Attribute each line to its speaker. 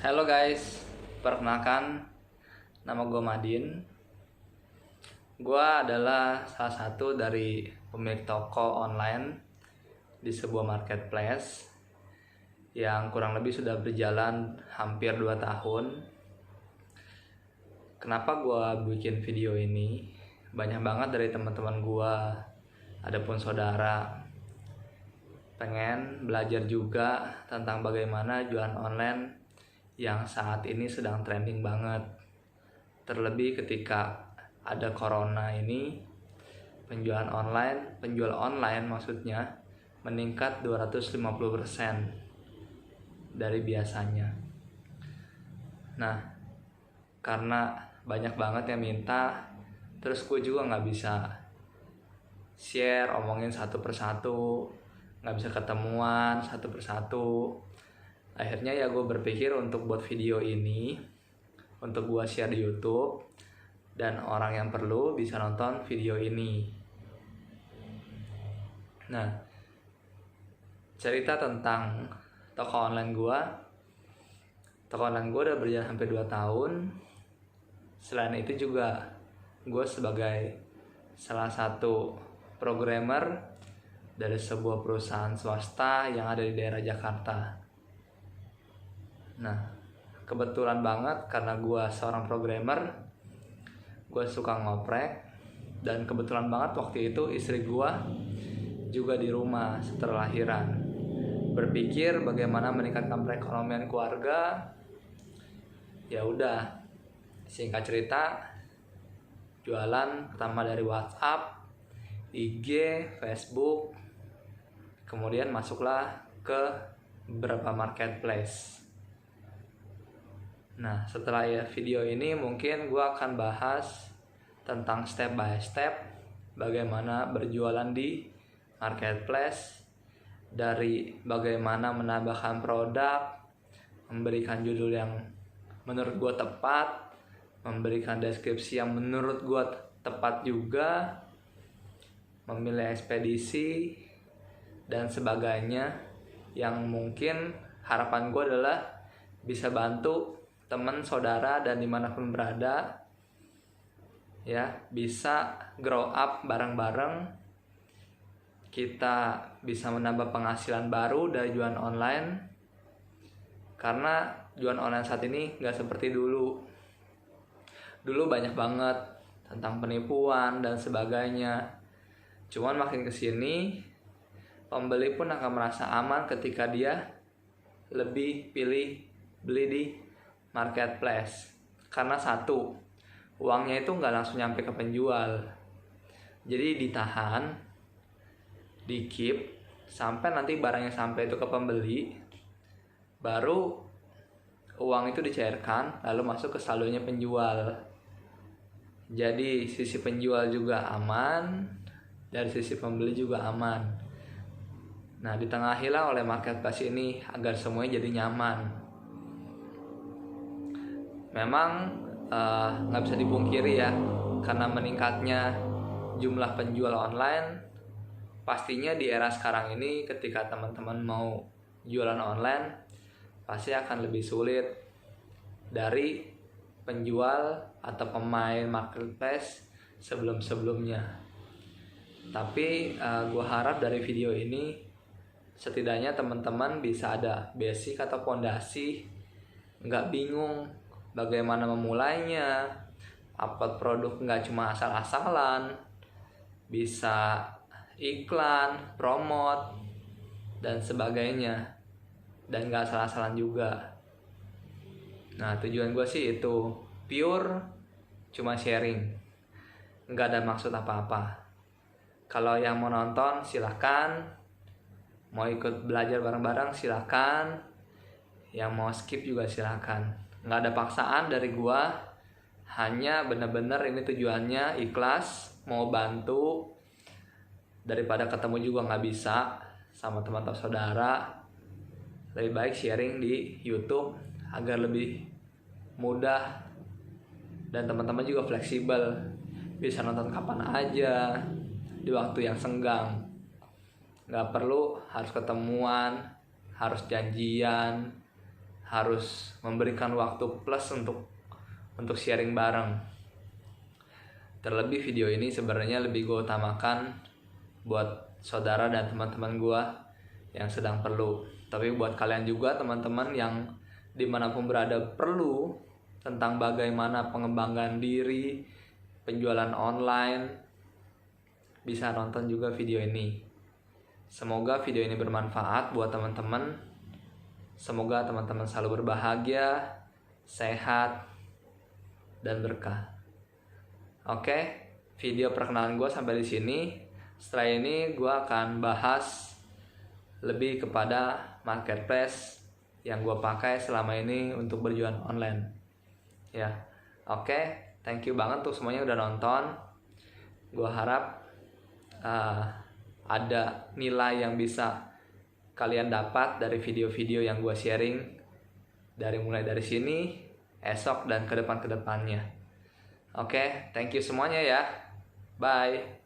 Speaker 1: Halo guys, perkenalkan nama gue Madin. Gue adalah salah satu dari pemilik toko online di sebuah marketplace yang kurang lebih sudah berjalan hampir 2 tahun. Kenapa gue bikin video ini? Banyak banget dari teman-teman gue, adapun saudara, pengen belajar juga tentang bagaimana jualan online yang saat ini sedang trending banget. Terlebih ketika ada corona ini, penjual online maksudnya meningkat 250% dari biasanya. Nah, karena banyak banget yang minta, terus gue juga nggak bisa share, omongin satu persatu, nggak bisa ketemuan satu persatu. Akhirnya ya gue berpikir untuk buat video ini untuk gue share di YouTube, dan orang yang perlu bisa nonton video ini. Nah, cerita tentang toko online gue. Toko online gue udah berjalan hampir 2 tahun. Selain itu juga gue sebagai salah satu programmer dari sebuah perusahaan swasta yang ada di daerah Jakarta. Nah, kebetulan banget karena gue seorang programmer, gue suka ngoprek, dan kebetulan banget waktu itu istri gue juga di rumah setelah lahiran. Berpikir bagaimana meningkatkan perekonomian keluarga. Ya udah, singkat cerita, jualan pertama dari WhatsApp, IG, Facebook, kemudian masuklah ke beberapa marketplace. Nah, setelah video ini mungkin gue akan bahas tentang step by step bagaimana berjualan di marketplace, dari bagaimana menambahkan produk, memberikan judul yang menurut gue tepat, memberikan deskripsi yang menurut gue tepat juga, memilih ekspedisi, dan sebagainya, yang mungkin harapan gue adalah bisa bantu teman, saudara, dan dimanapun berada, ya, bisa grow up bareng-bareng. Kita bisa menambah penghasilan baru dari jualan online, karena jualan online saat ini gak seperti dulu. Dulu banyak banget tentang penipuan dan sebagainya. Cuman makin kesini, pembeli pun akan merasa aman ketika dia lebih pilih beli di marketplace. Karena satu, uangnya itu nggak langsung nyampe ke penjual, jadi ditahan, di keep sampai nanti barangnya sampai itu ke pembeli, baru uang itu dicairkan lalu masuk ke saldonya penjual. Jadi sisi penjual juga aman, dari sisi pembeli juga aman. Nah, ditengahilah oleh marketplace ini agar semuanya jadi nyaman. Memang nggak bisa dipungkiri ya, karena meningkatnya jumlah penjual online, pastinya di era sekarang ini ketika teman-teman mau jualan online pasti akan lebih sulit dari penjual atau pemain marketplace sebelum-sebelumnya. Tapi gue harap dari video ini setidaknya teman-teman bisa ada basic atau fondasi, nggak bingung bagaimana memulainya, upload produk nggak cuma asal-asalan, bisa iklan, promote, dan sebagainya, dan nggak asal-asalan juga. Nah, tujuan gue sih itu pure, cuma sharing, nggak ada maksud apa-apa. Kalau yang mau nonton silahkan, mau ikut belajar bareng-bareng silahkan, yang mau skip juga silahkan. Nggak ada paksaan dari gua, hanya bener-bener ini tujuannya ikhlas, mau bantu. Daripada ketemu juga nggak bisa sama teman atau saudara, lebih baik sharing di YouTube agar lebih mudah, dan teman-teman juga fleksibel, bisa nonton kapan aja di waktu yang senggang. Nggak perlu harus ketemuan, harus janjian, harus memberikan waktu plus untuk sharing bareng. Terlebih video ini sebenarnya lebih gue utamakan buat saudara dan teman-teman gue yang sedang perlu. Tapi buat kalian juga teman-teman yang dimanapun berada perlu tentang bagaimana pengembangan diri, penjualan online, bisa nonton juga video ini. Semoga video ini bermanfaat buat teman-teman. Semoga teman-teman selalu berbahagia, sehat, dan berkah. Oke, video perkenalan gue sampai di sini. Setelah ini gue akan bahas lebih kepada marketplace yang gue pakai selama ini untuk berjualan online. Ya, oke, thank you banget tuh semuanya udah nonton. Gue harap ada nilai yang bisa kalian dapat dari video-video yang gue sharing mulai dari sini, esok dan kedepannya. Oke, thank you semuanya ya. Bye.